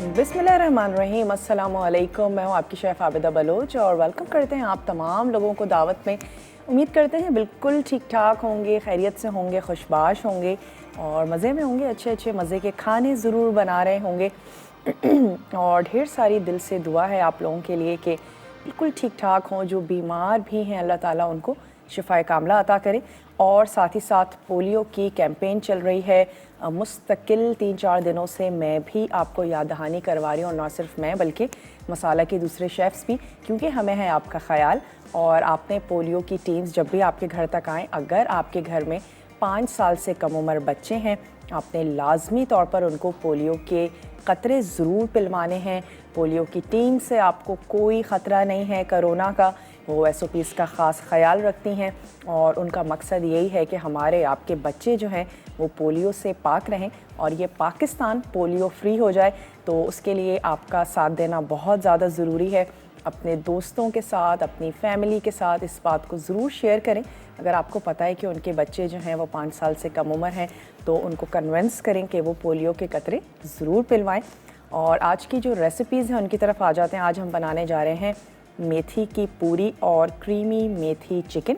बिस्मिल्लाहिर्रहमानिर्रहीम, अस्सलामु अलैकुम। मैं हूँ आपकी शेफ़ आबिदा बलोच और वेलकम करते हैं आप तमाम लोगों को दावत में। उम्मीद करते हैं बिल्कुल ठीक ठाक होंगे, खैरियत से होंगे, खुशबाश होंगे और मज़े में होंगे। अच्छे अच्छे मज़े के खाने ज़रूर बना रहे होंगे और ढेर सारी दिल से दुआ है आप लोगों के लिए कि बिल्कुल ठीक ठाक हों। जो बीमार भी हैं अल्लाह ताला उनको शिफाए कामला अता करे। और साथ ही साथ पोलियो की कैंपेन चल रही है मुस्तकिल 3-4 दिनों से। मैं भी आपको याद दहानी करवा रही हूँ, और ना सिर्फ मैं बल्कि मसाला के दूसरे शेफ़्स भी, क्योंकि हमें है आपका ख़याल। और आपने पोलियो की टीम्स जब भी आपके घर तक आएँ, अगर आपके घर में 5 साल से कम उम्र बच्चे हैं, आपने लाजमी तौर पर उनको पोलियो के क़तरे ज़रूर पिलवाने हैं। पोलियो की टीम से आपको कोई ख़तरा नहीं है कोरोना का। वो SOPs का ख़ास ख्याल रखती हैं और उनका मकसद यही है कि हमारे आपके बच्चे जो हैं वो पोलियो से पाक रहें और ये पाकिस्तान पोलियो फ्री हो जाए। तो उसके लिए आपका साथ देना बहुत ज़्यादा ज़रूरी है। अपने दोस्तों के साथ, अपनी फैमिली के साथ इस बात को ज़रूर शेयर करें। अगर आपको पता है कि उनके बच्चे जो हैं वो 5 साल से कम उम्र हैं, तो उनको कन्विंस करें कि वो पोलियो के क़तरे ज़रूर पिलवाएं। और आज की जो रेसिपीज़ हैं उनकी तरफ आ जाते हैं। आज हम बनाने जा रहे हैं मेथी की पूरी और क्रीमी मेथी चिकन।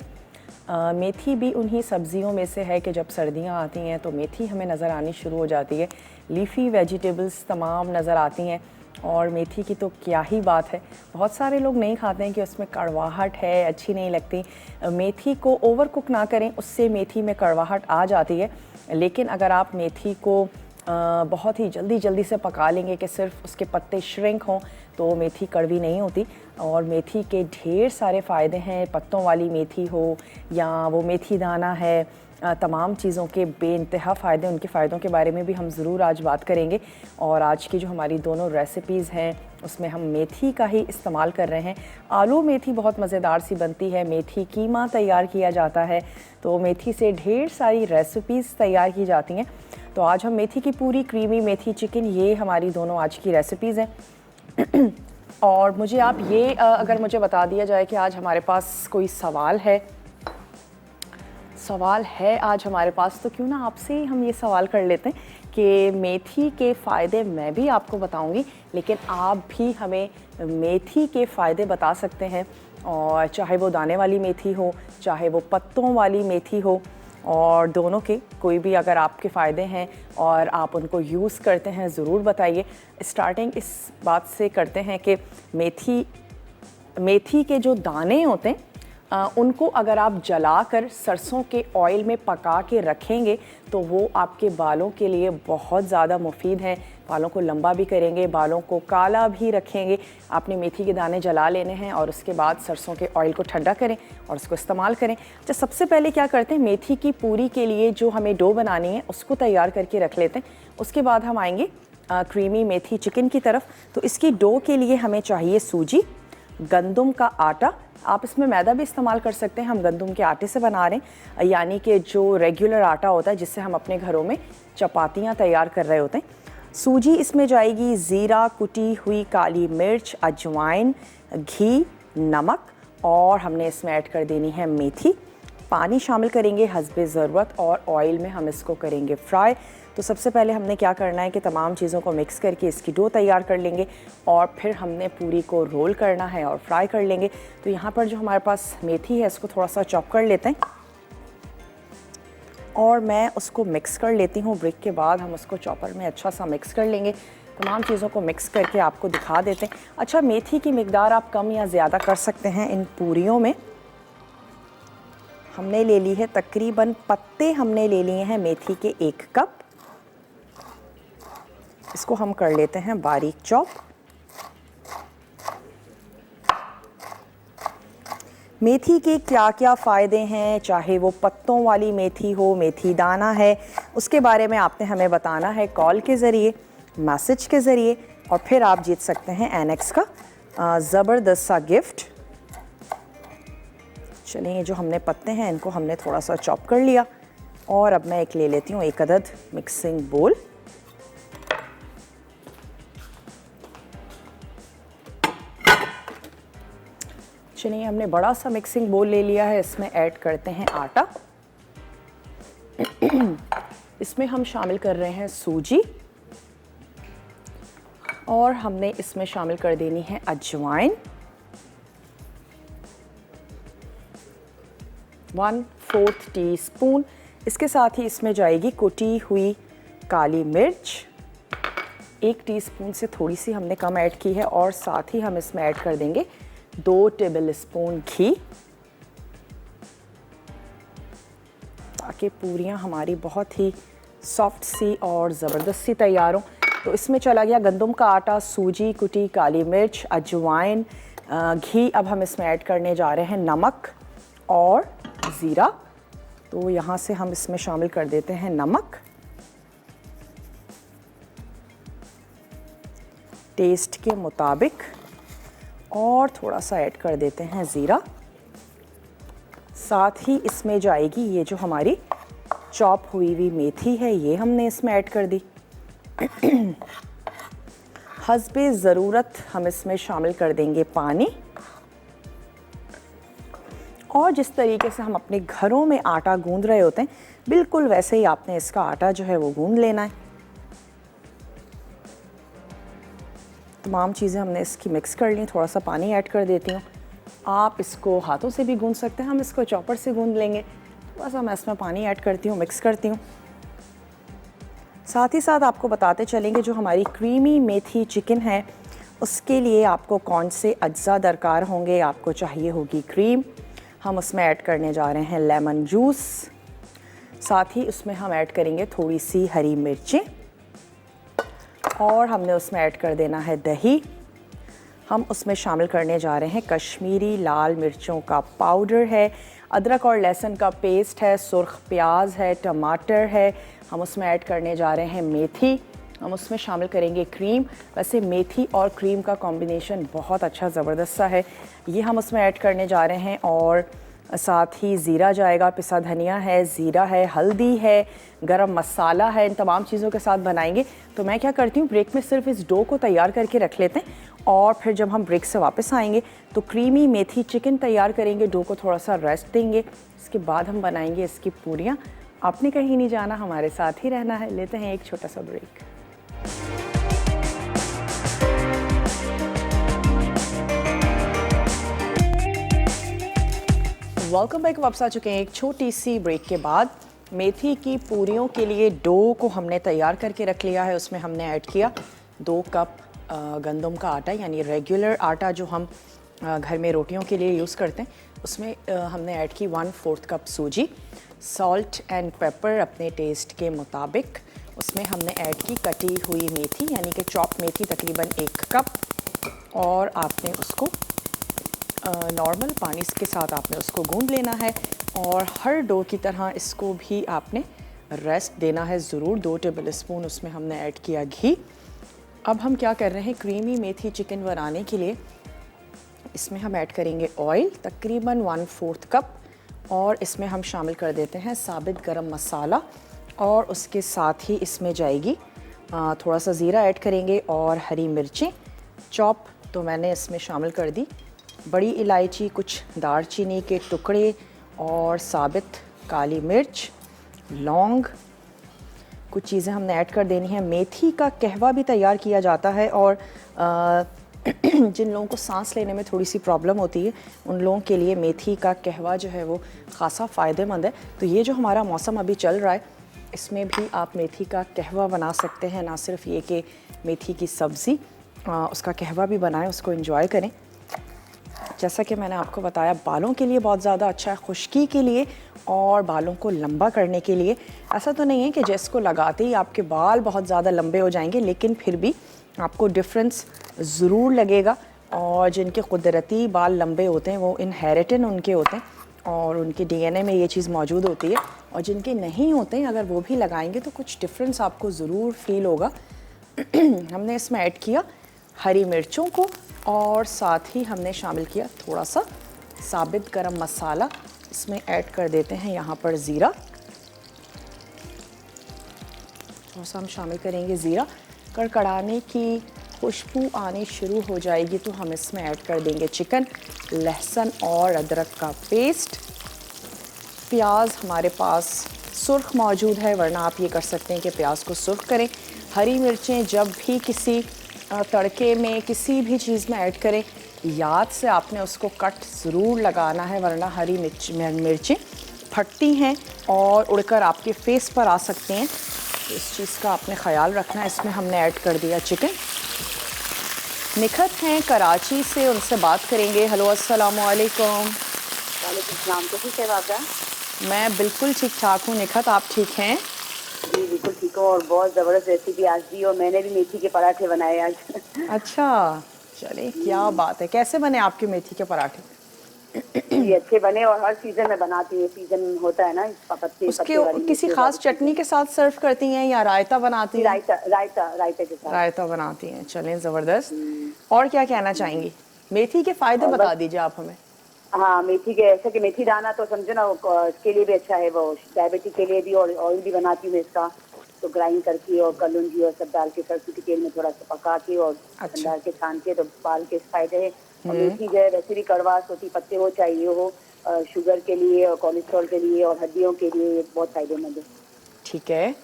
मेथी भी उन्हीं सब्ज़ियों में से है कि जब सर्दियां आती हैं तो मेथी हमें नज़र आनी शुरू हो जाती है। लीफ़ी वेजिटेबल्स तमाम नज़र आती हैं और मेथी की तो क्या ही बात है। बहुत सारे लोग नहीं खाते हैं कि उसमें कड़वाहट है, अच्छी नहीं लगती। मेथी को ओवर कुक ना करें, उससे मेथी में कड़वाहट आ जाती है। लेकिन अगर आप मेथी को बहुत ही जल्दी से पका लेंगे कि सिर्फ उसके पत्ते श्रिंक हों, तो मेथी कड़वी नहीं होती। और मेथी के ढेर सारे फ़ायदे हैं, पत्तों वाली मेथी हो या वो मेथी दाना है, तमाम चीज़ों के बेइंतहा फ़ायदे। उनके फ़ायदों के बारे में भी हम ज़रूर आज बात करेंगे। और आज की जो हमारी दोनों रेसिपीज़ हैं उसमें हम मेथी का ही इस्तेमाल कर रहे हैं। आलू मेथी बहुत मज़ेदार सी बनती है, मेथी कीमा तैयार किया जाता है, तो मेथी से ढेर सारी रेसिपीज़ तैयार की जाती हैं। तो आज हम मेथी की पूरी, क्रीमी मेथी चिकन, ये हमारी दोनों आज की रेसिपीज़ हैं। और मुझे आप ये अगर मुझे बता दिया जाए कि आज हमारे पास कोई सवाल है आज हमारे पास, तो क्यों ना आपसे ही हम ये सवाल कर लेते हैं कि मेथी के फ़ायदे मैं भी आपको बताऊंगी, लेकिन आप भी हमें मेथी के फ़ायदे बता सकते हैं। और चाहे वो दाने वाली मेथी हो, चाहे वो पत्तों वाली मेथी हो, और दोनों के कोई भी अगर आपके फ़ायदे हैं और आप उनको यूज़ करते हैं, ज़रूर बताइए। स्टार्टिंग इस बात से करते हैं कि मेथी के जो दाने होते हैं उनको अगर आप जलाकर सरसों के ऑयल में पका के रखेंगे तो वो आपके बालों के लिए बहुत ज़्यादा मुफीद हैं। बालों को लंबा भी करेंगे, बालों को काला भी रखेंगे। आपने मेथी के दाने जला लेने हैं और उसके बाद सरसों के ऑयल को ठंडा करें और उसको इस्तेमाल करें। तो सबसे पहले क्या करते हैं, मेथी की पूरी के लिए जो हमें डो बनानी है उसको तैयार करके रख लेते हैं। उसके बाद हम आएंगे क्रीमी मेथी चिकन की तरफ। तो इसकी डो के लिए हमें चाहिए सूजी, गंदम का आटा। आप इसमें मैदा भी इस्तेमाल कर सकते हैं, हम गंदम के आटे से बना रहे हैं, यानी कि जो रेगुलर आटा होता है जिससे हम अपने घरों में चपातियाँ तैयार कर रहे होते हैं। सूजी इसमें जाएगी, ज़ीरा, कुटी हुई काली मिर्च, अजवाइन, घी, नमक, और हमने इसमें ऐड कर देनी है मेथी। पानी शामिल करेंगे हस्बे ज़रूरत और ऑयल में हम इसको करेंगे फ्राई। तो सबसे पहले हमने क्या करना है कि तमाम चीज़ों को मिक्स करके इसकी डो तैयार कर लेंगे और फिर हमने पूरी को रोल करना है और फ्राई कर लेंगे। तो यहाँ पर जो हमारे पास मेथी है इसको थोड़ा सा चॉप कर लेते हैं और मैं उसको मिक्स कर लेती हूँ। ब्रेक के बाद हम उसको चॉपर में अच्छा सा मिक्स कर लेंगे। तमाम चीज़ों को मिक्स करके आपको दिखा देते हैं। अच्छा, मेथी की मिकदार आप कम या ज़्यादा कर सकते हैं। इन पूरियों में हमने ले ली है तकरीबन, पत्ते हमने ले लिए हैं मेथी के 1 कप। इसको हम कर लेते हैं बारीक चॉप। मेथी के क्या क्या फ़ायदे हैं, चाहे वो पत्तों वाली मेथी हो, मेथी दाना है, उसके बारे में आपने हमें बताना है कॉल के ज़रिए, मैसेज के ज़रिए, और फिर आप जीत सकते हैं एनेक्स का ज़बरदस्त सा गिफ्ट। चलिए, ये जो हमने पत्ते हैं इनको हमने थोड़ा सा चॉप कर लिया और अब मैं एक ले लेती हूँ 1 अदद मिक्सिंग बोल। चलिए, हमने बड़ा सा मिक्सिंग बोल ले लिया है। इसमें ऐड करते हैं आटा। इसमें हम शामिल कर रहे हैं सूजी, और हमने इसमें शामिल कर देनी है अजवाइन, 1/4 टीस्पून। इसके साथ ही इसमें जाएगी कुटी हुई काली मिर्च, 1 टीस्पून से थोड़ी सी हमने कम ऐड की है। और साथ ही हम इसमें ऐड कर देंगे 2 टेबलस्पून घी, ताकि पूरियाँ हमारी बहुत ही सॉफ्ट सी और ज़बरदस्त सी तैयार हों। तो इसमें चला गया गंदम का आटा, सूजी, कुटी काली मिर्च, अजवाइन, घी। अब हम इसमें ऐड करने जा रहे हैं नमक और ज़ीरा। तो यहाँ से हम इसमें शामिल कर देते हैं नमक, टेस्ट के मुताबिक, और थोड़ा सा ऐड कर देते हैं ज़ीरा। साथ ही इसमें जाएगी ये जो हमारी चॉप हुई हुई मेथी है, ये हमने इसमें ऐड कर दी। हस्बे ज़रूरत हम इसमें शामिल कर देंगे पानी। और जिस तरीके से हम अपने घरों में आटा गूंद रहे होते हैं, बिल्कुल वैसे ही आपने इसका आटा जो है वो गूंद लेना है। तमाम चीज़ें हमने इसकी मिक्स कर ली। थोड़ा सा पानी ऐड कर देती हूँ। आप इसको हाथों से भी गूंद सकते हैं, हम इसको चॉपर से गूंद लेंगे। थोड़ा सा मैं इसमें पानी ऐड करती हूँ, मिक्स करती हूँ। साथ ही साथ आपको बताते चलेंगे जो हमारी क्रीमी मेथी चिकन है, उसके लिए आपको कौन से अज्जा दरकार होंगे। आपको चाहिए होगी क्रीम, हम उसमें ऐड करने जा रहे हैं लेमन जूस। साथ ही उसमें हम ऐड करेंगे थोड़ी सी हरी मिर्चें, और हमने उसमें ऐड कर देना है दही। हम उसमें शामिल करने जा रहे हैं कश्मीरी लाल मिर्चों का पाउडर है, अदरक और लहसुन का पेस्ट है, सुर्ख प्याज है, टमाटर है। हम उसमें ऐड करने जा रहे हैं मेथी, हम उसमें शामिल करेंगे क्रीम। वैसे मेथी और क्रीम का कॉम्बिनेशन बहुत अच्छा ज़बरदस्त सा है, ये हम उसमें ऐड करने जा रहे हैं। और साथ ही ज़ीरा जाएगा, पिसा धनिया है, ज़ीरा है, हल्दी है, गरम मसाला है। इन तमाम चीज़ों के साथ बनाएंगे। तो मैं क्या करती हूँ, ब्रेक में सिर्फ इस डो को तैयार करके रख लेते हैं, और फिर जब हम ब्रेक से वापस आएंगे तो क्रीमी मेथी चिकन तैयार करेंगे, डो को थोड़ा सा रेस्ट देंगे, इसके बाद हम बनाएंगे इसकी पूरियाँ। आपने कहीं नहीं जाना, हमारे साथ ही रहना है। लेते हैं एक छोटा सा ब्रेक। Welcome back. वापस आ चुके हैं एक छोटी सी ब्रेक के बाद। मेथी की पूरियों के लिए डो को हमने तैयार करके रख लिया है। उसमें हमने ऐड किया 2 कप गंदम का आटा, यानी रेगुलर आटा जो हम घर में रोटियों के लिए यूज़ करते हैं। उसमें हमने ऐड की 1/4 कप सूजी, सॉल्ट एंड पेपर अपने टेस्ट के मुताबिक। उसमें हमने ऐड की कटी हुई मेथी, यानी कि चॉप मेथी तकरीबन 1 कप, और आपने उसको नॉर्मल पानी के साथ आपने उसको गूंद लेना है। और हर डो की तरह इसको भी आपने रेस्ट देना है ज़रूर। 2 टेबलस्पून उसमें हमने ऐड किया घी। अब हम क्या कर रहे हैं, क्रीमी मेथी चिकन बनाने के लिए इसमें हम ऐड करेंगे ऑयल, तकरीबन 1/4 कप, और इसमें हम शामिल कर देते हैं साबित गरम मसाला, और उसके साथ ही इसमें जाएगी थोड़ा सा ज़ीरा ऐड करेंगे, और हरी मिर्चें चॉप तो मैंने इसमें शामिल कर दी, बड़ी इलायची, कुछ दालचीनी के टुकड़े, और साबित काली मिर्च, लौंग, कुछ चीज़ें हमने ऐड कर देनी है। मेथी का कहवा भी तैयार किया जाता है, और जिन लोगों को सांस लेने में थोड़ी सी प्रॉब्लम होती है, उन लोगों के लिए मेथी का कहवा जो है वो ख़ासा फ़ायदेमंद है। तो ये जो हमारा मौसम अभी चल रहा है, इसमें भी आप मेथी का कहवा बना सकते हैं। ना सिर्फ ये कि मेथी की सब्ज़ी, उसका कहवा भी बनाएं, उसको एंजॉय करें। जैसा कि मैंने आपको बताया, बालों के लिए बहुत ज़्यादा अच्छा है, खुश्की के लिए और बालों को लंबा करने के लिए। ऐसा तो नहीं है कि जिसको लगाते ही आपके बाल बहुत ज़्यादा लंबे हो जाएंगे, लेकिन फिर भी आपको डिफरेंस ज़रूर लगेगा। और जिनके कुदरती बाल लंबे होते हैं, वो इनहेरिटेड उनके होते हैं, और उनके डीएनए में ये चीज़ मौजूद होती है। और जिनके नहीं होते हैं, अगर वो भी लगाएंगे तो कुछ डिफरेंस आपको ज़रूर फील होगा। हमने इसमें ऐड किया हरी मिर्चों को, और साथ ही हमने शामिल किया थोड़ा सा साबित गरम मसाला। इसमें ऐड कर देते हैं यहाँ पर ज़ीरा, थोड़ा सा हम शामिल करेंगे ज़ीरा। कड़कड़ाने की खुशबू आनी शुरू हो जाएगी तो हम इसमें ऐड कर देंगे चिकन, लहसुन और अदरक का पेस्ट। प्याज हमारे पास सुर्ख मौजूद है, वरना आप ये कर सकते हैं कि प्याज को सुर्ख करें। हरी मिर्चें जब भी किसी तड़के में किसी भी चीज़ में ऐड करें, याद से आपने उसको कट ज़रूर लगाना है, वरना हरी मिर्चें फटती हैं और उड़कर आपके फेस पर आ सकती हैं। तो इस चीज़ का आपने ख़याल रखना है। इसमें हमने ऐड कर दिया चिकन। निखत हैं कराची से, उनसे बात करेंगे। हेलो, अस्सलाम वालेकुम। वालेकुम सलाम। तो ठीक है बाबा? मैं बिल्कुल ठीक ठाक हूँ। निखत, आप ठीक हैं? जी बिल्कुल ठीक हूँ। और बहुत ज़बरदस्त रेसिपी आज दी, और मैंने भी मेथी के पराठे बनाए आज। अच्छा, चलिए क्या बात है। कैसे बने आपके मेथी के पराठे? जी अच्छे बने, और हर सीज़न में बनाती है। सीज़न होता है ना, पत्ते उसके पत्ते वाली किसी मेथी खास वाली चटनी सीजन। के साथ सर्व करती हैं या रायता बनाती जी हैं? रायता रायता रायते के साथ। रायता बनाती हैं, चलें ज़बरदस्त। और क्या कहना चाहेंगी? मेथी के फ़ायदे और बता बस, दीजिए आप हमें। हाँ मेथी के, ऐसे कि मेथी दाना तो समझो ना, इसके लिए भी अच्छा है, वो डायबिटीज के लिए भी। और ऑयल भी बनाती हूँ मैं इसका, तो ग्राइंड करके और कलौंजी और सब डाल के सरसों के तेल में थोड़ा सा पका के और अच्छा। डाल के छान के, तो बाल के फायदे है। और मेथी जो है वैसे भी कड़वास होती, पत्ते हो चाहिए हो, शुगर के लिए और कोलेस्ट्रॉल के लिए और हड्डियों के लिए ये बहुत फायदेमंद है। ठीक है।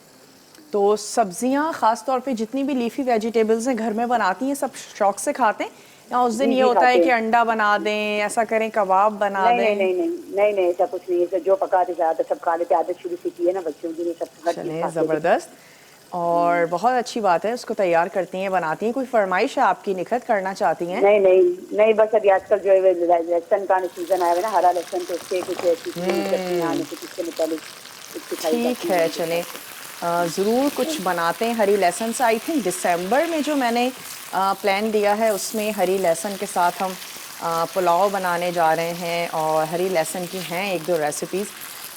तो सब्जियां ख़ास तौर पे जितनी भी लीफी वेजिटेबल्स हैं घर में बनाती हैं, सब शौक से खाते हैं, या उस दिन जी ये जी होता है खाते कि हैं। अंडा बना दें, ऐसा करें कबाब बना नहीं नहीं दें? नहीं नहीं नहीं नहीं, ऐसा कुछ नहीं है। जो पकाते ज़्यादा सब खा लेते, आदत शुरू से की है ना बच्चों की, ये सब हर चीज़ चलें खाते थे। ज़बरदस्त। और बहुत अच्छी बात है, उसको तैयार करती हैं, बनाती हैं। कोई फरमाइश है आपकी, निखत करना चाहती हैं? नहीं नहीं नहीं, बस अभी आजकल जो है लहसन का सीजन आया है ना, हरा लहसन, तो उससे कुछ ऐसी चटनी आने से कुछ के मुताबिक कुछ सिखाई ठीक जाती है, है चलें ज़रूर कुछ बनाते हैं हरी लहसुन से। आई थिंक दिसंबर में जो मैंने प्लान दिया है उसमें हरी लहसुन के साथ हम पुलाव बनाने जा रहे हैं, और हरी लहसुन की हैं एक दो रेसिपीज़,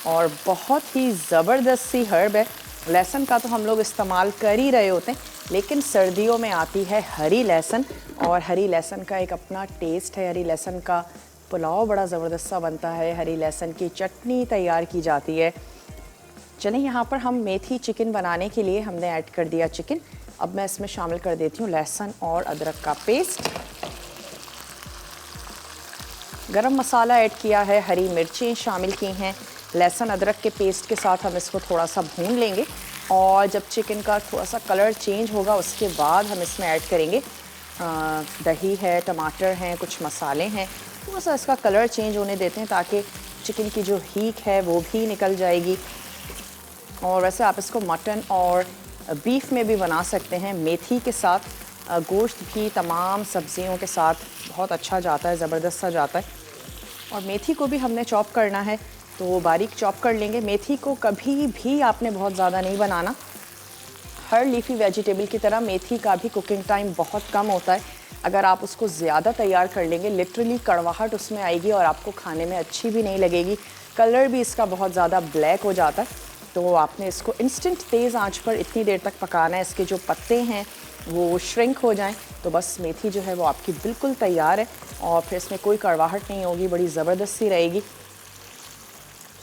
और बहुत ही ज़बरदस्त सी हर्ब है। लहसुन का तो हम लोग इस्तेमाल कर ही रहे होते हैं, लेकिन सर्दियों में आती है हरी लहसुन, और हरी लहसुन का एक अपना टेस्ट है। हरी लहसुन का पुलाव बड़ा ज़बरदस्त सा बनता है, हरी लहसुन की चटनी तैयार की जाती है। चलें, यहाँ पर हम मेथी चिकन बनाने के लिए हमने ऐड कर दिया चिकन। अब मैं इसमें शामिल कर देती हूँ लहसुन और अदरक का पेस्ट। गरम मसाला ऐड किया है, हरी मिर्चें शामिल की हैं, लहसुन अदरक के पेस्ट के साथ हम इसको थोड़ा सा भून लेंगे। और जब चिकन का थोड़ा सा कलर चेंज होगा उसके बाद हम इसमें ऐड करेंगे दही है, टमाटर हैं, कुछ मसाले हैं। थोड़ा सा इसका कलर चेंज होने देते हैं ताकि चिकन की जो हीक है वो भी निकल जाएगी। और वैसे आप इसको मटन और बीफ में भी बना सकते हैं। मेथी के साथ गोश्त भी तमाम सब्जियों के साथ बहुत अच्छा जाता है, ज़बरदस्त सा जाता है। और मेथी को भी हमने चॉप करना है, तो बारीक चॉप कर लेंगे। मेथी को कभी भी आपने बहुत ज़्यादा नहीं बनाना। हर लीफी वेजिटेबल की तरह मेथी का भी कुकिंग टाइम बहुत कम होता है। अगर आप उसको ज़्यादा तैयार कर लेंगे, लिटरली कड़वाहट उसमें आएगी और आपको खाने में अच्छी भी नहीं लगेगी। कलर भी इसका बहुत ज़्यादा ब्लैक हो जाता है। तो आपने इसको इंस्टेंट तेज़ आंच पर इतनी देर तक पकाना है, इसके जो पत्ते हैं वो श्रिंक हो जाएं, तो बस मेथी जो है वो आपकी बिल्कुल तैयार है। और फिर इसमें कोई कड़वाहट नहीं होगी, बड़ी ज़बरदस्त सी रहेगी।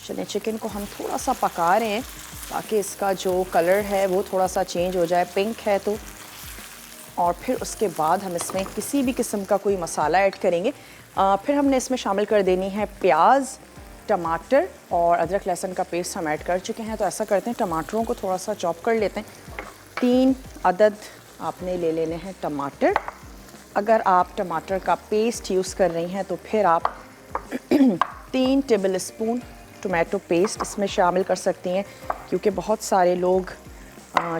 चलिए, चिकन को हम थोड़ा सा पका रहे हैं ताकि इसका जो कलर है वो थोड़ा सा चेंज हो जाए, पिंक है तो। और फिर उसके बाद हम इसमें किसी भी किस्म का कोई मसाला ऐड करेंगे। फिर हमने इसमें शामिल कर देनी है प्याज, टमाटर और अदरक लहसुन का पेस्ट हम ऐड कर चुके हैं। तो ऐसा करते हैं, टमाटरों को थोड़ा सा चॉप कर लेते हैं। 3 अदद आपने ले लेने हैं टमाटर। अगर आप टमाटर का पेस्ट यूज़ कर रही हैं तो फिर आप 3 टेबल स्पून टोमेटो पेस्ट इसमें शामिल कर सकती हैं, क्योंकि बहुत सारे लोग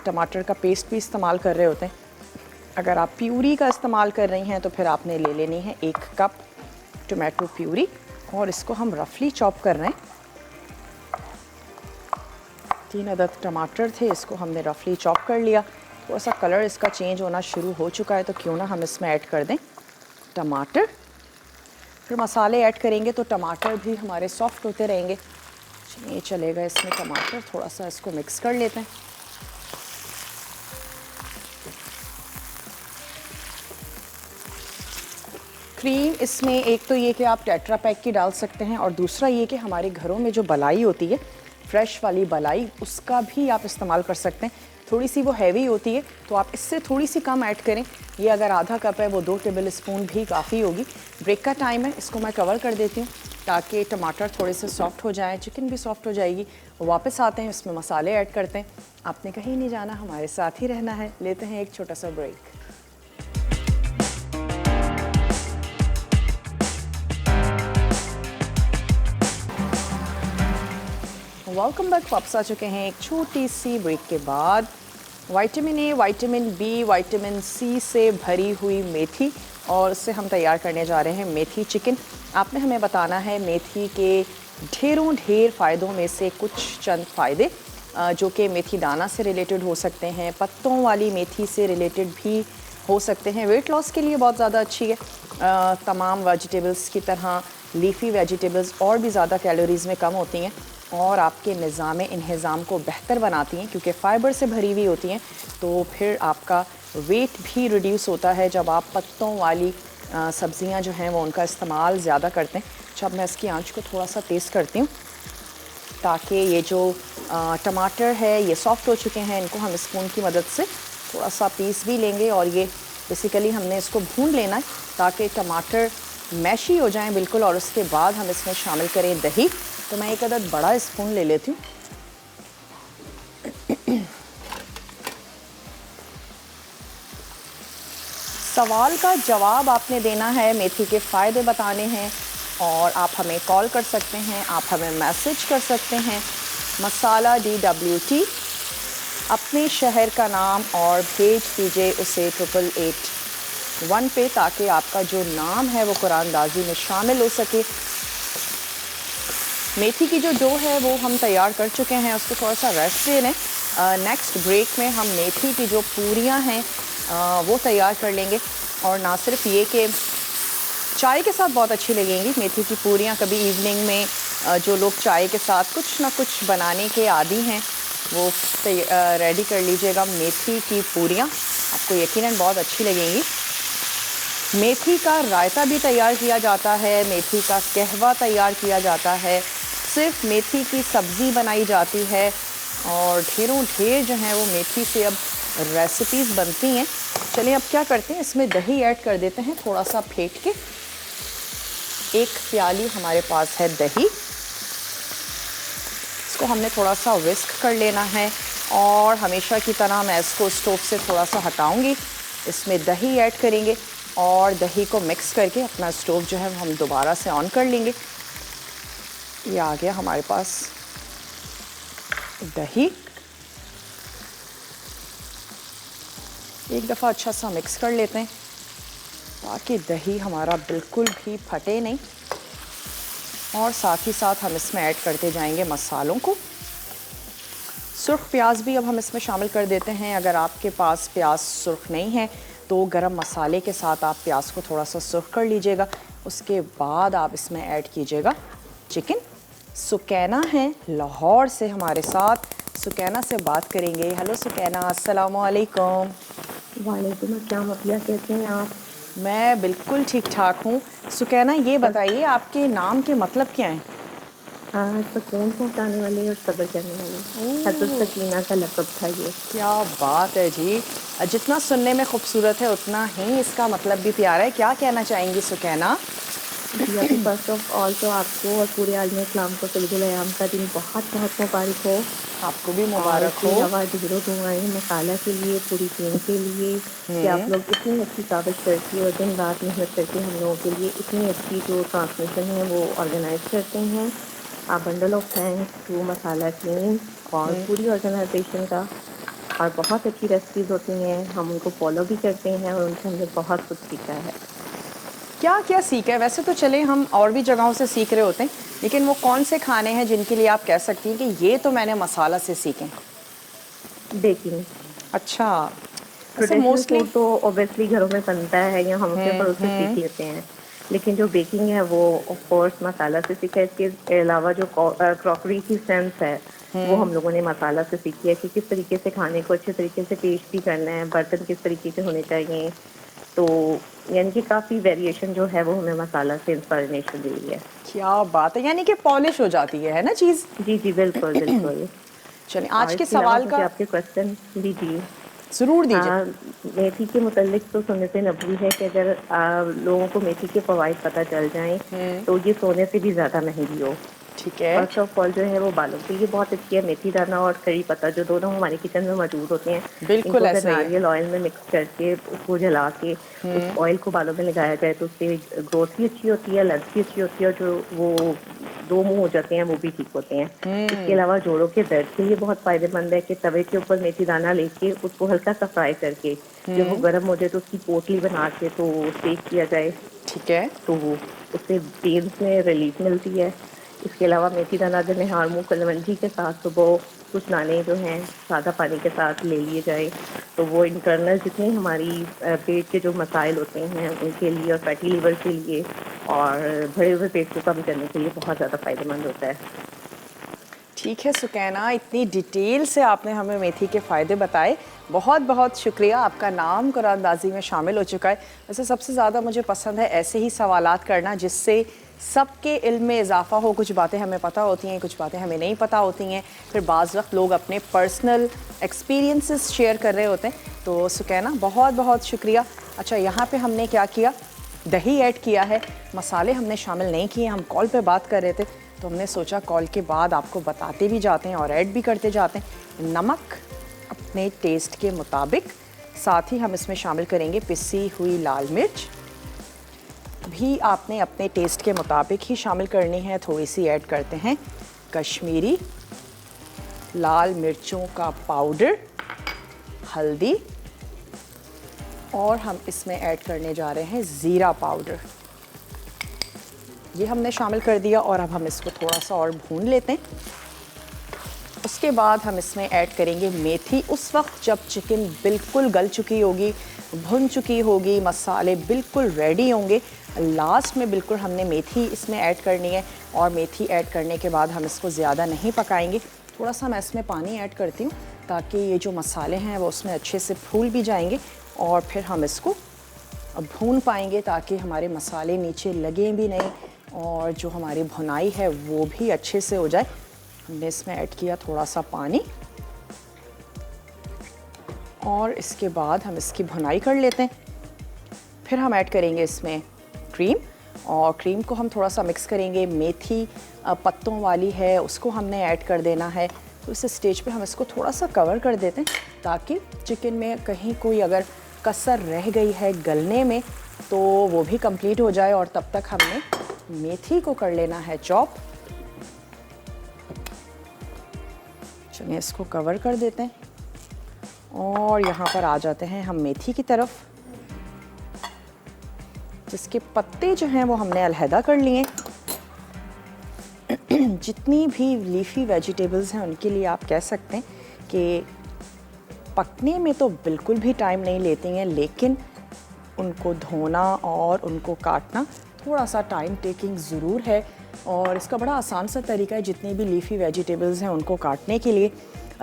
टमाटर का पेस्ट भी इस्तेमाल कर रहे होते हैं। अगर आप प्यूरी का इस्तेमाल कर रही हैं तो फिर आपने ले लेनी है 1 कप टोमेटो प्यूरी, और इसको हम रफली चॉप कर रहे हैं। 3 अदद टमाटर थे, इसको हमने रफली चॉप कर लिया। थोड़ा सा कलर इसका चेंज होना शुरू हो चुका है, तो क्यों ना हम इसमें ऐड कर दें टमाटर। फिर मसाले ऐड करेंगे तो टमाटर भी हमारे सॉफ्ट होते रहेंगे। ये चलेगा इसमें टमाटर, थोड़ा सा इसको मिक्स कर लेते हैं। क्रीम इसमें एक तो ये कि आप टेट्रा पैक की डाल सकते हैं, और दूसरा ये कि हमारे घरों में जो मलाई होती है, फ्रेश वाली मलाई, उसका भी आप इस्तेमाल कर सकते हैं। थोड़ी सी वो हैवी होती है तो आप इससे थोड़ी सी कम ऐड करें। ये अगर आधा कप है वो 2 टेबल स्पून भी काफ़ी होगी। ब्रेक का टाइम है, इसको मैं कवर कर देती हूँ ताकि टमाटर थोड़े से सॉफ्ट हो जाएं, चिकन भी सॉफ्ट हो जाएगी। वापस आते हैं, इसमें मसाले ऐड करते हैं। आपने कहीं नहीं जाना, हमारे साथ ही रहना है। लेते हैं एक छोटा सा ब्रेक। Welcome back. वापस आ चुके हैं एक छोटी सी ब्रेक के बाद। Vitamin A, vitamin B, vitamin C से भरी हुई मेथी, और उससे हम तैयार करने जा रहे हैं मेथी चिकन। आपने हमें बताना है मेथी के ढेर फ़ायदों में से कुछ चंद फ़ायदे जो कि मेथी दाना से रिलेटेड हो सकते हैं, पत्तों वाली मेथी से रिलेटेड भी हो सकते हैं। वेट लॉस के लिए बहुत ज़्यादा अच्छी है। तमाम वेजिटेबल्स की तरह लीफी वेजिटेबल्स और भी ज़्यादा कैलोरीज़ में कम होती हैं और आपके निज़ाम इंहिज़ाम को बेहतर बनाती हैं क्योंकि फ़ाइबर से भरी हुई होती हैं। तो फिर आपका वेट भी रिड्यूस होता है जब आप पत्तों वाली सब्ज़ियां जो हैं वो उनका इस्तेमाल ज़्यादा करते हैं। अच्छा, अब मैं इसकी आंच को थोड़ा सा तेज़ करती हूँ ताकि ये जो टमाटर है ये सॉफ्ट हो चुके हैं। इनको हम स्पून की मदद से थोड़ा सा पीस भी लेंगे और ये बेसिकली हमने इसको भून लेना है ताकि टमाटर मैशी हो जाएं बिल्कुल। और उसके बाद हम इसमें शामिल करें दही। तो मैं एक अदद बड़ा स्पून ले लेती हूँ। सवाल का जवाब आपने देना है, मेथी के फ़ायदे बताने हैं और आप हमें कॉल कर सकते हैं, आप हमें मैसेज कर सकते हैं। मसाला DWT अपने शहर का नाम और भेज दीजिए उसे 8881 पे ताकि आपका जो नाम है वो कुरानदाजी में शामिल हो सके। मेथी की जो डो है वो हम तैयार कर चुके हैं, उसको थोड़ा सा रेस्ट दे लें। नेक्स्ट ब्रेक में हम मेथी की जो पूरियां हैं वो तैयार कर लेंगे। और ना सिर्फ ये कि चाय के साथ बहुत अच्छी लगेंगी मेथी की पूरियां। कभी इवनिंग में जो लोग चाय के साथ कुछ ना कुछ बनाने के आदी हैं वो रेडी कर लीजिएगा मेथी की पूरियां, आपको यकीनन बहुत अच्छी लगेंगी। मेथी का रायता भी तैयार किया जाता है, मेथी का कहवा तैयार किया जाता है, सिर्फ मेथी की सब्ज़ी बनाई जाती है और ढेर जो हैं वो मेथी से अब रेसिपीज़ बनती हैं। चलिए अब क्या करते हैं, इसमें दही ऐड कर देते हैं थोड़ा सा फेंट के। एक प्याली हमारे पास है दही, इसको हमने थोड़ा सा विस्क कर लेना है और हमेशा की तरह मैं इसको स्टोव से थोड़ा सा हटाऊंगी। इसमें दही ऐड करेंगे और दही को मिक्स करके अपना स्टोव जो है हम दोबारा से ऑन कर लेंगे। ये आ गया हमारे पास दही। एक दफ़ा अच्छा सा मिक्स कर लेते हैं ताकि दही हमारा बिल्कुल भी फटे नहीं। और साथ ही साथ हम इसमें ऐड करते जाएंगे मसालों को। सुर्ख प्याज भी अब हम इसमें शामिल कर देते हैं। अगर आपके पास प्याज सुर्ख नहीं है तो गरम मसाले के साथ आप प्याज को थोड़ा सा सुर्ख कर लीजिएगा। उसके बाद आप इसमें ऐड कीजिएगा चिकन। सुकैना है लाहौर से हमारे साथ, सुकैना से बात करेंगे। हेलो सुकैना, अस्सलाम वालेकुम। वालेकुम अस्सलाम। अफिया, कैसे हैं आप? मैं बिल्कुल ठीक ठाक हूँ। सुकैना, ये बताइए आपके नाम के मतलब क्या हैं? सुकून पहुँचाने वाले और सब्र करने वाले। हज़रत सकीना का लक़ब था ये। क्या बात है जी, जितना सुनने में खूबसूरत है उतना ही इसका मतलब भी प्यारा है। क्या कहना चाहेंगी सुकैना? जी, अभी फर्स्ट ऑफ ऑल तो आपको और पूरे आलम इस्लाम को सलीमुल अय्याम का दिन बहुत बहुत मुबारक हो। आपको भी मुबारक हो। और ढेरों दुआएं मसाला के लिए, पूरी टीम के लिए कि आप लोग इतनी अच्छी काबिज करके और दिन रात मेहनत करके हम लोगों के लिए इतनी अच्छी जो ट्रांसमिशन है वो ऑर्गेनाइज करते हैं। आप bundle of thanks to masala team और पूरी ऑर्गेनाइजेशन का। और बहुत अच्छी रेसिपीज़ होती हैं, हम उनको फॉलो भी करते हैं और उनसे हमने बहुत कुछ सीखा है। क्या क्या सीखा है? वैसे तो चले हम और भी जगहों से सीख रहे होते हैं, लेकिन वो कौन से खाने हैं जिनके लिए आप कह सकती हैं कि ये तो मैंने मसाला से सीखे? बेकिंग। अच्छा, वैसे ट्रेडिशनल मोस्टली फूड तो ऑब्वियसली घरों में बनता है या हम अपने पड़ोस से सीख लेते हैं, लेकिन जो बेकिंग है वो ऑफ कोर्स मसाला से सीखा है। इसके अलावा जो क्रॉकरी की सेंस है वो हम लोगों ने मसाला से सीखी है कि किस तरीके से खाने को अच्छे तरीके से पेश भी करना है, बर्तन किस तरीके के होने चाहिए। तो यानी कि काफ़ी वेरिएशन जो है वो हमें मसाला से इंस्पिरेशन मिली है। क्या बात है, यानी कि पॉलिश हो जाती है ना चीज़। जी जी, बिल्कुल बिल्कुल। चलिए और आज के इसके अलावा सवाल मुझे का आपके क्वेश्चन दीजिए। ज़रूर दीजिए। मेथी के मुतालिक तो सुन्नत नबवी है कि अगर लोगों को मेथी के फ़वाइद पता चल जाएं तो ये सोने से भी ज़्यादा महंगी हो। ठीक है। फर्स्ट ऑफ ऑल जो है वो बालों के लिए बहुत अच्छी है। मेथी दाना और करी पत्ता जो दोनों हमारे किचन में मौजूद होते हैं, बिल्कुल इनको अगर ऐसा ही है। नारियल ऑयल में मिक्स करके उसको जला के उस ऑयल को बालों में लगाया जाए तो उससे ग्रोथ भी अच्छी होती है, लेंथ भी अच्छी होती है, और जो वो दो मुंह हो जाते हैं वो भी ठीक होते हैं। इसके अलावा जोड़ों के दर्द के लिए बहुत फायदेमंद है कि तवे के ऊपर मेथी दाना लेके उसको हल्का सा फ्राई करके जब वो गर्म हो जाए तो उसकी पोटली बना के तो सेक किया जाए, ठीक है। तो उससे पेन्स में रिलीफ मिलती है। इसके अलावा मेथी दाना अगर निहार मुँह कलवंजी के साथ सुबह कुछ दाने जो हैं सादा पानी के साथ ले लिए जाए तो वो इंटरनल जितनी हमारी पेट के जो मसाइल होते हैं उनके लिए और फैटी लिवर के लिए और भरे हुए पेट को कम करने के लिए बहुत ज़्यादा फायदेमंद होता है। ठीक है सुकैना, इतनी डिटेल से आपने हमें मेथी के फ़ायदे बताए, बहुत बहुत शुक्रिया। आपका नाम कुरानदाजी में शामिल हो चुका है। वैसे सबसे ज़्यादा मुझे पसंद है ऐसे ही सवालात करना जिससे सबके इल्म में इजाफा हो। कुछ बातें हमें पता होती हैं, कुछ बातें हमें नहीं पता होती हैं, फिर बाज़ वक्त लोग अपने पर्सनल एक्सपीरियंसेस शेयर कर रहे होते हैं। तो सुकैना बहुत बहुत शुक्रिया। अच्छा, यहाँ पे हमने क्या किया, दही ऐड किया है, मसाले हमने शामिल नहीं किए। हम कॉल पे बात कर रहे थे तो हमने सोचा कॉल के बाद आपको बताते भी जाते हैं और ऐड भी करते जाते हैं। नमक अपने टेस्ट के मुताबिक, साथ ही हम इसमें शामिल करेंगे पिसी हुई लाल मिर्च भी आपने अपने टेस्ट के मुताबिक ही शामिल करनी है। थोड़ी सी ऐड करते हैं कश्मीरी लाल मिर्चों का पाउडर, हल्दी, और हम इसमें ऐड करने जा रहे हैं ज़ीरा पाउडर। ये हमने शामिल कर दिया और अब हम इसको थोड़ा सा और भून लेते हैं। उसके बाद हम इसमें ऐड करेंगे मेथी उस वक्त जब चिकन बिल्कुल गल चुकी होगी, भुन चुकी होगी, मसाले बिल्कुल रेडी होंगे। लास्ट में बिल्कुल हमने मेथी इसमें ऐड करनी है और मेथी ऐड करने के बाद हम इसको ज़्यादा नहीं पकाएंगे। थोड़ा सा मैं इसमें पानी ऐड करती हूँ ताकि ये जो मसाले हैं वो उसमें अच्छे से फूल भी जाएंगे और फिर हम इसको भून पाएंगे ताकि हमारे मसाले नीचे लगें भी नहीं और जो हमारी भुनाई है वो भी अच्छे से हो जाए। हमने इसमें ऐड किया थोड़ा सा पानी और इसके बाद हम इसकी भुनाई कर लेते हैं। फिर हम ऐड करेंगे इसमें क्रीम, और क्रीम को हम थोड़ा सा मिक्स करेंगे। मेथी पत्तों वाली है उसको हमने ऐड कर देना है। तो इस स्टेज पे हम इसको थोड़ा सा कवर कर देते हैं ताकि चिकन में कहीं कोई अगर कसर रह गई है गलने में तो वो भी कंप्लीट हो जाए। और तब तक हमने मेथी को कर लेना है चॉप। चलिए इसको कवर कर देते हैं और यहाँ पर आ जाते हैं हम मेथी की तरफ, जिसके पत्ते जो हैं वो हमने अलहदा कर लिए। जितनी भी लीफी वेजिटेबल्स हैं उनके लिए आप कह सकते हैं कि पकने में तो बिल्कुल भी टाइम नहीं लेती हैं, लेकिन उनको धोना और उनको काटना थोड़ा सा टाइम टेकिंग ज़रूर है। और इसका बड़ा आसान सा तरीका है जितनी भी लीफी वेजिटेबल्स हैं उनको काटने के लिए।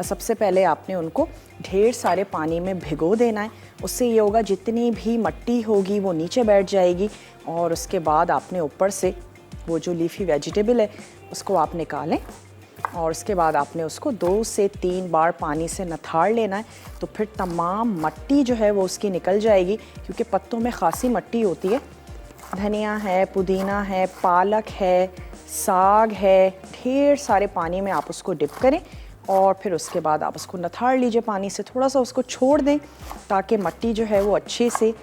सबसे पहले आपने उनको ढेर सारे पानी में भिगो देना है। उससे ये होगा जितनी भी मिट्टी होगी वो नीचे बैठ जाएगी और उसके बाद आपने ऊपर से वो जो लीफी वेजिटेबल है उसको आप निकालें और उसके बाद आपने उसको 2 से 3 बार पानी से नथाड़ लेना है। तो फिर तमाम मिट्टी जो है वो उसकी निकल जाएगी, क्योंकि पत्तों में खासी मिट्टी होती है। धनिया है, पुदीना है, पालक है, साग है, ढेर सारे पानी में आप उसको डिप करें और फिर उसके बाद आप उसको नथाड़ लीजिए पानी से। थोड़ा सा उसको छोड़ दें ताकि मिट्टी जो है वो अच्छे से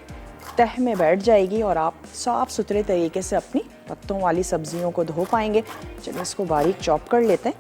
तह में बैठ जाएगी और आप साफ़ सुथरे तरीके से अपनी पत्तों वाली सब्जियों को धो पाएंगे। चलिए इसको बारीक चॉप कर लेते हैं।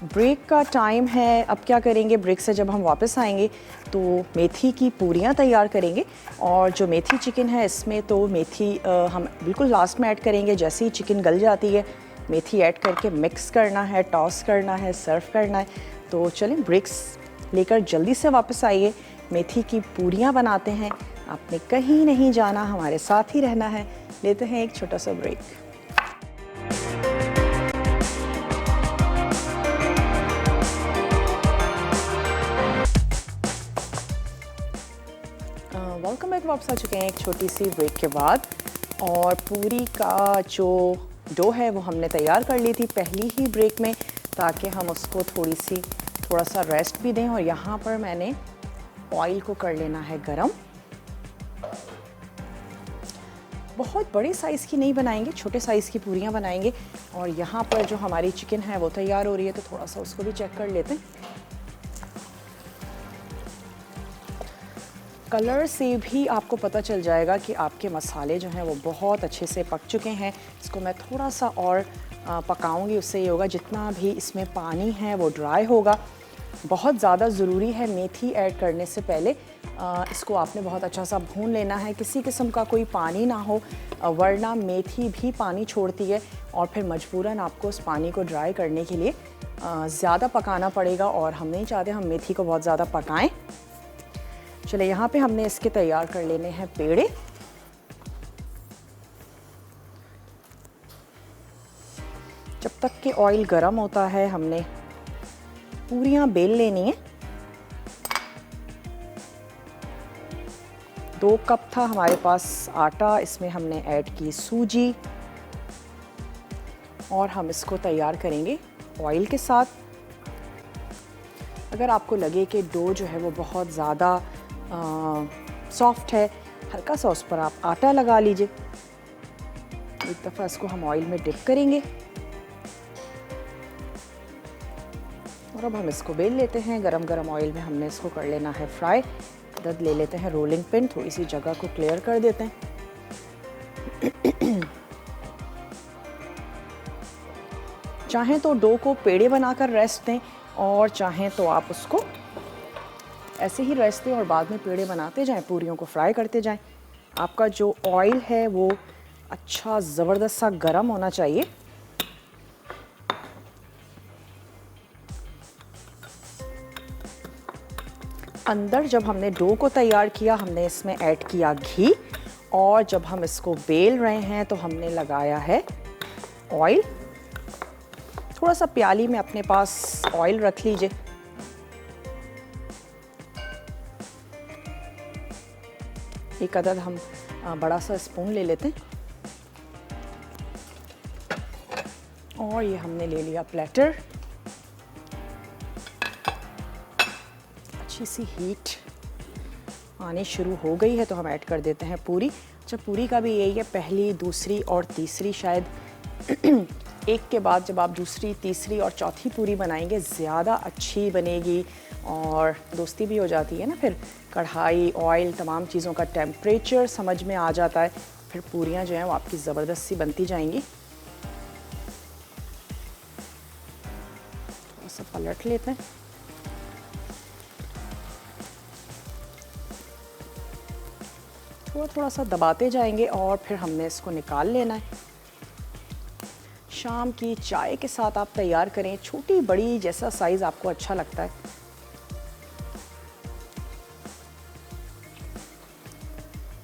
ब्रेक का टाइम है। अब क्या करेंगे, ब्रेक से जब हम वापस आएंगे तो मेथी की पूरियां तैयार करेंगे। और जो मेथी चिकन है इसमें तो मेथी हम बिल्कुल लास्ट में ऐड करेंगे। जैसे ही चिकन गल जाती है मेथी ऐड करके मिक्स करना है, टॉस करना है, सर्व करना है। तो चलें ब्रेक्स लेकर जल्दी से वापस आइए, मेथी की पूरियां बनाते हैं। आपने कहीं नहीं जाना, हमारे साथ ही रहना है। लेते हैं एक छोटा सा ब्रेक। Welcome back. वापस आ चुके हैं एक छोटी सी ब्रेक के बाद। और पूरी का जो डो है वो हमने तैयार कर ली थी पहली ही ब्रेक में, ताकि हम उसको थोड़ा सा रेस्ट भी दें। और यहाँ पर मैंने ऑयल को कर लेना है गरम। बहुत बड़े साइज़ की नहीं बनाएंगे, छोटे साइज़ की पूरियाँ बनाएंगे। और यहाँ पर जो हमारी चिकन है वो तैयार हो रही है, तो थोड़ा सा उसको भी चेक कर लेते हैं। कलर से भी आपको पता चल जाएगा कि आपके मसाले जो हैं वो बहुत अच्छे से पक चुके हैं। इसको मैं थोड़ा सा और पकाऊंगी, उससे ये होगा जितना भी इसमें पानी है वो ड्राई होगा। बहुत ज़्यादा ज़रूरी है मेथी ऐड करने से पहले इसको आपने बहुत अच्छा सा भून लेना है, किसी किस्म का कोई पानी ना हो, वरना मेथी भी पानी छोड़ती है और फिर मजबूरन आपको उस पानी को ड्राई करने के लिए ज़्यादा पकाना पड़ेगा, और हम नहीं चाहते हम मेथी को बहुत ज़्यादा पकाएं। चले, यहाँ पे हमने इसके तैयार कर लेने हैं पेड़े। जब तक कि ऑयल गर्म होता है हमने पूरियां बेल लेनी है। 2 कप था हमारे पास आटा, इसमें हमने ऐड की सूजी और हम इसको तैयार करेंगे ऑयल के साथ। अगर आपको लगे कि डो जो है वो बहुत ज़्यादा सॉफ्ट है, हल्का सा उस पर आप आटा लगा लीजिए। एक दफ़ा इसको हम ऑयल में डिप करेंगे और अब हम इसको बेल लेते हैं। गरम गरम ऑयल में हमने इसको कर लेना है फ्राई। दर्द ले लेते हैं रोलिंग पिन, थोड़ी सी जगह को क्लियर कर देते हैं। चाहें तो डो को पेड़े बनाकर रेस्ट दें और चाहें तो आप उसको ऐसे ही रेस्ट दें और बाद में पेड़े बनाते जाएं, पूरियों को फ्राई करते जाएं। आपका जो ऑयल है वो अच्छा ज़बरदस्त सा गरम होना चाहिए। अंदर जब हमने डो को तैयार किया, हमने इसमें ऐड किया घी, और जब हम इसको बेल रहे हैं तो हमने लगाया है ऑयल। थोड़ा सा प्याली में अपने पास ऑयल रख लीजिए। एक अदद हम बड़ा सा स्पून ले लेते हैं और ये हमने ले लिया प्लेटर। अच्छी सी हीट आनी शुरू हो गई है तो हम ऐड कर देते हैं पूरी। अच्छा, पूरी का भी यही है, पहली, दूसरी और तीसरी शायद एक के बाद जब आप दूसरी, तीसरी और चौथी पूरी बनाएंगे ज़्यादा अच्छी बनेगी और दोस्ती भी हो जाती है ना। फिर कढ़ाई, ऑयल, तमाम चीज़ों का टेम्परेचर समझ में आ जाता है, फिर पूरियाँ जो हैं वो आपकी ज़बरदस्त सी बनती जाएंगी। थोड़ा सा पलट लेते हैं। थोड़ा सा दबाते जाएंगे और फिर हमने इसको निकाल लेना है। शाम की चाय के साथ आप तैयार करें, छोटी बड़ी जैसा साइज़ आपको अच्छा लगता है।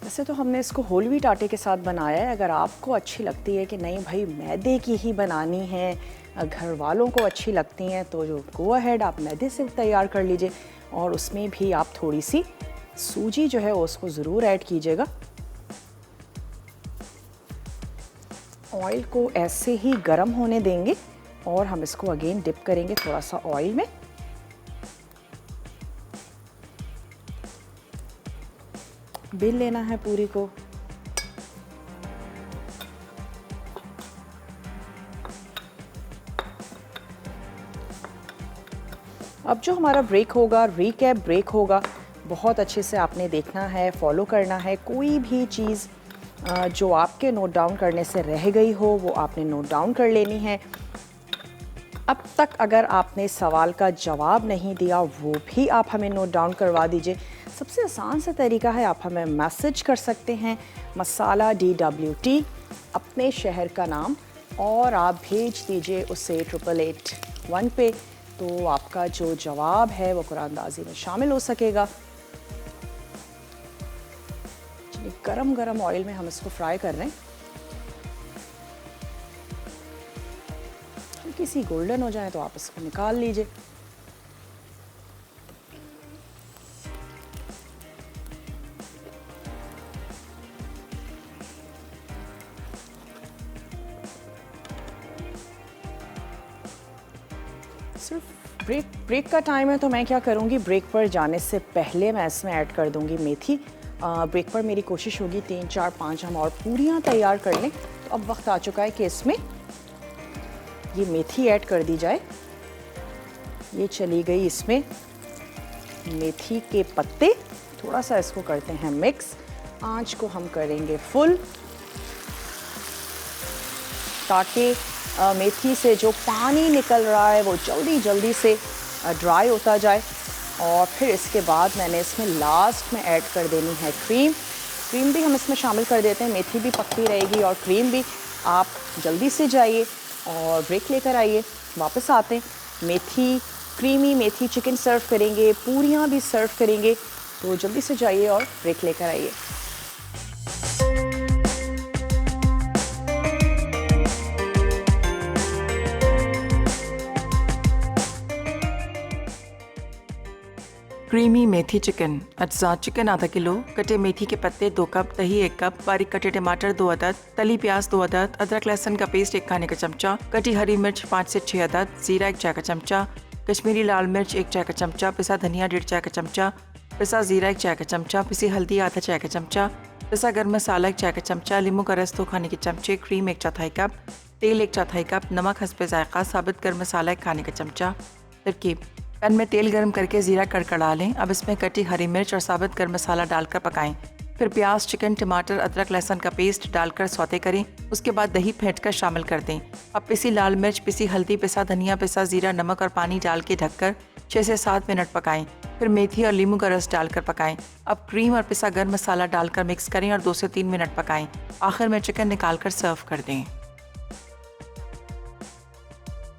वैसे तो हमने इसको होल व्हीट आटे के साथ बनाया है। अगर आपको अच्छी लगती है कि नहीं भाई मैदे की ही बनानी है, घर वालों को अच्छी लगती हैं, तो जो गो अहेड आप मैदे से तैयार कर लीजिए और उसमें भी आप थोड़ी सी सूजी जो है उसको ज़रूर ऐड कीजिएगा। ऑयल को ऐसे ही गरम होने देंगे और हम इसको अगेन डिप करेंगे थोड़ा सा ऑयल में। बेल लेना है पूरी को। अब जो हमारा ब्रेक होगा, रिकैप ब्रेक होगा, बहुत अच्छे से आपने देखना है, फॉलो करना है। कोई भी चीज़ जो आपके नोट डाउन करने से रह गई हो वो आपने नोट डाउन कर लेनी है। अब तक अगर आपने सवाल का जवाब नहीं दिया वो भी आप हमें नोट डाउन करवा दीजिए। सबसे आसान सा तरीका है, आप हमें मैसेज कर सकते हैं मसाला DWT, अपने शहर का नाम, और आप भेज दीजिए उसे 8881 पे, तो आपका जो जवाब है वो कुरानदाजी में शामिल हो सकेगा। गरम गरम ऑयल में हम इसको फ्राई कर रहे हैं। हल्की सी गोल्डन हो जाए तो आप इसको निकाल लीजिए। सिर्फ ब्रेक का टाइम है तो मैं क्या करूँगी, ब्रेक पर जाने से पहले मैं इसमें ऐड कर दूँगी मेथी। ब्रेक पर मेरी कोशिश होगी 3, 4, 5 हम और पूरियाँ तैयार कर लें। तो अब वक्त आ चुका है कि इसमें ये मेथी ऐड कर दी जाए। ये चली गई इसमें मेथी के पत्ते, थोड़ा सा इसको करते हैं मिक्स। आंच को हम करेंगे फुल ताकि मेथी से जो पानी निकल रहा है वो जल्दी जल्दी से ड्राई होता जाए। और फिर इसके बाद मैंने इसमें लास्ट में ऐड कर देनी है क्रीम। क्रीम भी हम इसमें शामिल कर देते हैं, मेथी भी पकती रहेगी और क्रीम भी। आप जल्दी से जाइए और ब्रेक लेकर आइए, वापस आते हैं। मेथी क्रीमी मेथी चिकन सर्व करेंगे, पूरियाँ भी सर्व करेंगे, तो जल्दी से जाइए और ब्रेक लेकर आइए। क्रीमी मेथी चिकन। अज्जा चिकन आधा किलो, कटे मेथी के पत्ते 2 कप, दही 1 कप, बारीक कटे टमाटर 2 अदद, तली प्याज 2 अदद, अदरक लहसुन का पेस्ट 1 खाने का चमचा, कटी हरी मिर्च 5 से 6 अदद, जीरा 1 चाय का चमचा, कश्मीरी लाल मिर्च 1 चाय का चमचा, पिसा धनिया 1.5 चाय का चमचा, पिसा जीरा 1 चाय का चमचा, पिसी हल्दी आधा चाय का चमचा, पिसा गर्म मसाला 1 चाय का चमचा, नींबू का रस 2 खाने के चमचे, क्रीम 1/4 कप, तेल 1/4 कप, नमक हस्बे जायका, साबित गर्म मसाला 1 खाने का चमचा। तरकीब: पैन में तेल गर्म करके ज़ीरा कड़कड़ा लें। अब इसमें कटी हरी मिर्च और साबित गर्म मसाला डालकर पकाएं। फिर प्याज, चिकन, टमाटर, अदरक लहसुन का पेस्ट डालकर सौते करें। उसके बाद दही फेंटकर शामिल कर दें। अब पिसी लाल मिर्च, पिसी हल्दी, पिसा धनिया, पिसा ज़ीरा, नमक और पानी डाल के ढककर 6 से 7 मिनट पकाएं। फिर मेथी और नींबू का रस डालकर पकाएं। अब क्रीम और पिसा गर्म मसाला डालकर मिक्स करें और 2 से 3 मिनट पकाएं। आखिर में चिकन निकाल कर सर्व कर दें।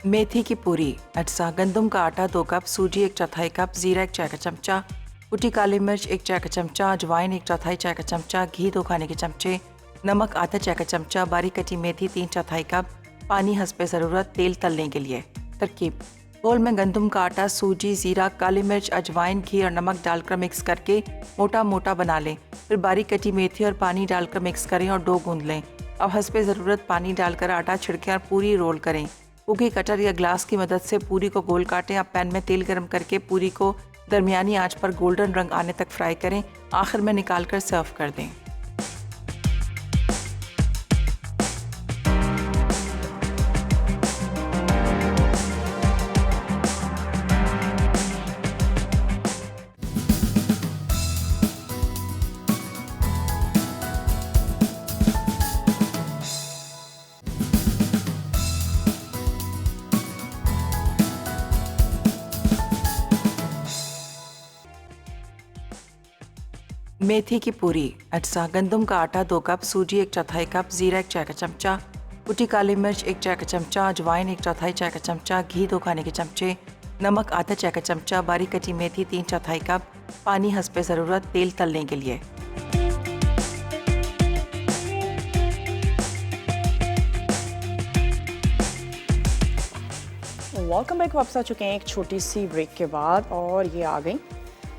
मेथी की पूरी। अज्जा: गंदम का आटा 2 कप, सूजी 1/4 कप, जीरा 1 चाय का चमचा, कुटी काली मिर्च 1 चाय का चमचा, अजवाइन 1/4 चाय का चमचा, घी 2 खाने के चमचे, नमक आधा चाय का चमचा, बारीक कटी मेथी 3/4 कप, पानी हस्बे ज़रूरत, तेल तलने के लिए। तरकीब: बोल में गंदम का आटा, सूजी, जीरा, काली मिर्च, अजवाइन, घी और नमक डालकर मिक्स करके मोटा मोटा बना लें। फिर बारीक कटी मेथी और पानी डालकर मिक्स करें और डो गूंद लें। अब हस्बे ज़रूरत पानी डालकर आटा छिड़कें और पूरी रोल करें। कुकी कटर या ग्लास की मदद से पूरी को गोल काटें। अब पैन में तेल गर्म करके पूरी को दरमियानी आंच पर गोल्डन रंग आने तक फ्राई करें। आखिर में निकाल कर सर्व कर दें। मेथी की पूरी। अज्जा: गंदम का आटा 2 कप, सूजी 1/4 कप, जीरा 1 चाय का चमचा, कुटी काली मिर्च 1 चाय का चमचा, अजवाइन 1/4 चाय का चमचा, घी 2 खाने के चमचे, नमक आधा चाय का चमचा, बारीक कटी मेथी 3/4 कप, पानी हस्बे ज़रूरत, तेल तलने के लिए। Welcome back. वापस आ चुके हैं एक छोटी सी ब्रेक के बाद और ये आ गई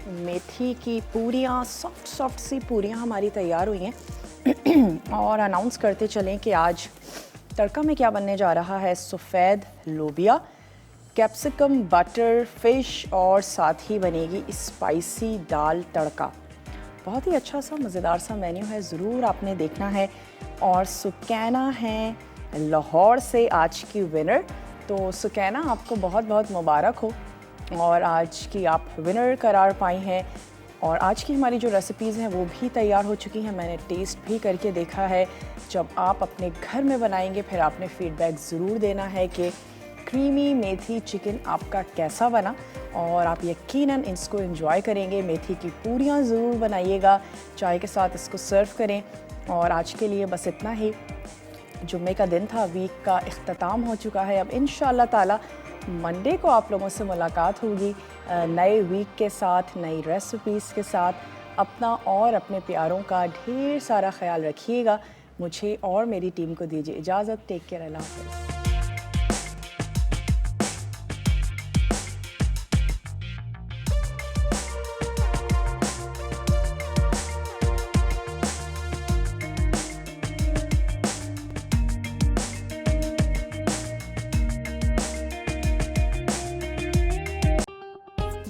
मेथी की पूरियाँ। सॉफ्ट सॉफ्ट सी पूरियाँ हमारी तैयार हुई हैं। और अनाउंस करते चलें कि आज तड़का में क्या बनने जा रहा है। सफ़ेद लोबिया, कैप्सिकम, बटर, फ़िश और साथ ही बनेगी स्पाइसी दाल तड़का। बहुत ही अच्छा सा मज़ेदार सा मेन्यू है, ज़रूर आपने देखना है। और सुकैना है लाहौर से आज की विनर। तो सुकैना, आपको बहुत बहुत मुबारक हो और आज की आप विनर करार पाई हैं। और आज की हमारी जो रेसिपीज़ हैं वो भी तैयार हो चुकी हैं, मैंने टेस्ट भी करके देखा है। जब आप अपने घर में बनाएंगे फिर आपने फ़ीडबैक ज़रूर देना है कि क्रीमी मेथी चिकन आपका कैसा बना। और आप यकीनन इसको एंजॉय करेंगे। मेथी की पूरियाँ ज़रूर बनाइएगा, चाय के साथ इसको सर्व करें। और आज के लिए बस इतना ही। जुम्मे का दिन था, वीक का इख्तिताम हो चुका है। अब इंशाअल्लाह ताला मंडे को आप लोगों से मुलाकात होगी नए वीक के साथ, नई रेसिपीज़ के साथ। अपना और अपने प्यारों का ढेर सारा ख्याल रखिएगा। मुझे और मेरी टीम को दीजिए इजाज़त। टेक केयर, अल्लाह हाफ़िज़।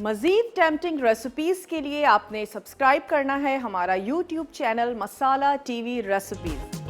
मज़ीद टेम्पटिंग रेसिपीज़ के लिए आपने सब्सक्राइब करना है हमारा YouTube चैनल मसाला TV रेसिपीज़।